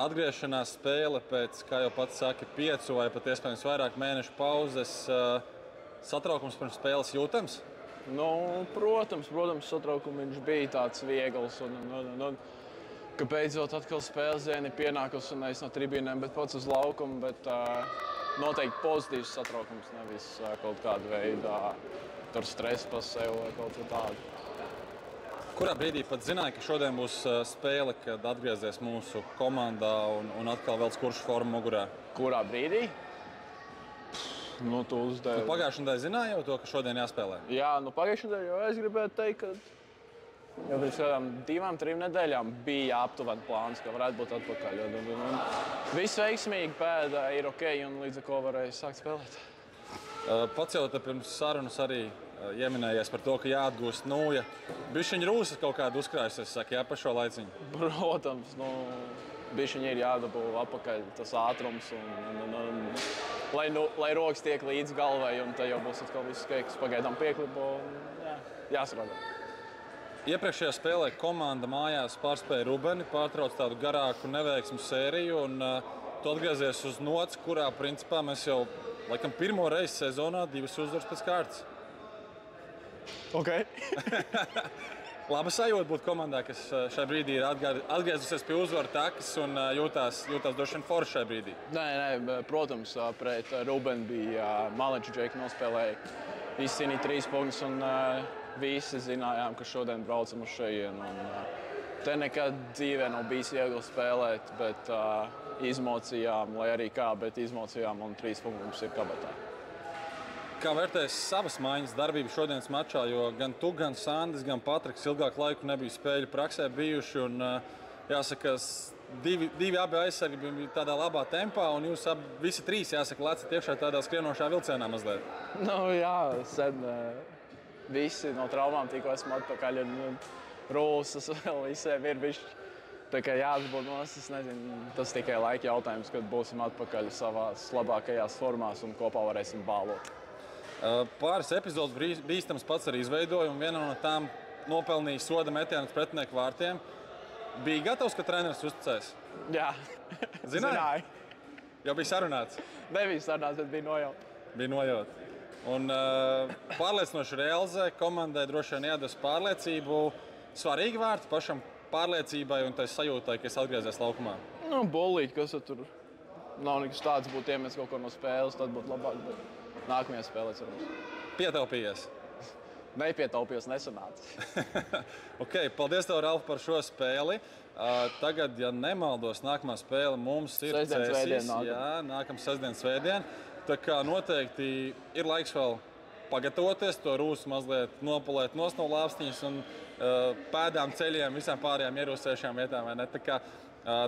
atgriešanās spēle pēc, kā jau pats saka, 5 vai pat iespējams vairāk mēnešu pauzes. Satraukums pirms spēles jūtams? Nu, protams, satraukums viņš bija tāds viegls. Ka beidzot atkal spēles diena ir pienākusi nevis no tribīnēm, bet pats uz laukumu. Bet noteikti pozitīvs satraukums, nevis kaut kāda veida stresa par sevi vai kaut ko tādu. Kurā brīdī pat zināja, ka šodien būs spēle, kad atgriezies mūsu komandā un atkal velc kuršu formu mugurā? Kurā brīdī? Nu, tu uzdevi. Pagājušajā nedēļā zināja jau to, ka šodien jāspēlē? Jā, pagājušajā nedēļā jau es gribēju teikt, ka jau pirms kādām 2-3 nedēļām bija aptuveni plāns, ka varētu būt atpakaļ. Viss veiksmīgi, pēda ir ok, un līdz ar ko varēja sākt spēlēt. Pats jau pirms sarunas arī ieminējies par to, ka jāatgūst nūja. Bišķiņa rūsas kaut kāda uzkrājusies, saka, jā, pa šo laiciņu? Protams, bišķiņa ir jādabū apakaļ tas ātrums, lai rokas tiek līdz galvai, un tad jau būs atkal viss skaiks pagaidām pieklipo, jāsarādā. Iepriekšējā spēlē komanda mājās pārspēja Rubeni, pārtrauc tādu garāku neveiksmu sēriju, un tu atgriezies uz nots, kurā principā mēs jau laikam pirmo reizi sezonā 2 uzvaras pēc kārtas. Ok. Laba sajūta būt komandā, kas šajā brīdī ir atgriezusies pie uzvaru takas un jūtās droši vien forši šajā brīdī. Nē, protams, pret Rubeni bija Maliču Džeku nospēlēja, izcīnīja 3 punktus un visi zinājām, ka šodien braucam uz šejienu. Te nekad dzīvē nav bijis viegli spēlēt, bet izmocījām, lai arī kā, bet izmocījām un 3 punktus ir kabatā. Kā vērtēs savas maiņas darbību šodienas mačā, jo gan tu, gan Sandis, gan Patriks ilgāku laiku nebija spēļu praksē bijuši. Un, jāsaka, divi abi aizsargi bija tādā labā tempā, un jūs visi 3, jāsaka, lecat iekšā tādā skrienošā vilcienā mazliet. Jā, sen visi no traumām tikko esmu atpakaļ. Rūsas vēl visiem ir bišķi. Tā kā jāatbūt nos, es nezinu, tas tikai laika jautājums, kad būsim atpakaļ savās labākajās formās un kopā varēsim bālot. Pāris epizodes bīstams pats arī izveidoja, un viena no tām nopelnīja soda metienus pretinieku vārtiem. Bija gatavs, ka treneris uzticēs? Jā, zināja. Jau bija sarunāts? Nebija sarunāts, bet bija nojaut. Bija nojaut. Un pārliecinoši realizē, komandai droši vien iedos pārliecību. Svarīgi vārti pašam pārliecībai un tai sajūtai, ka es atgriezies laukumā. Bolīti, kas tur nav nekas tāds, būtu iemest kaut ko no spēles, tad būtu labāk, bet nākamajā spēlē cerams. Pietaupījies? Nepietaupījos, nesanāca. Ok, paldies tev, Ralf, par šo spēli. Tagad, ja nemaldos, nākamā spēle mums ir Cēsīs. Jā, nākamā sestdien, svētdien. Tā kā noteikti ir laiks vēl pagatavoties, to rūsu mazliet nopulēt no lāpstiņas un pēdām ceļiem, visām pārējām ierūsējušām vietām. Vai ne? Tā kā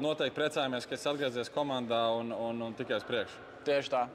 noteikti priecājamies, ka esi atgriezies komandā un tikai uz priekšu. Tieši tā.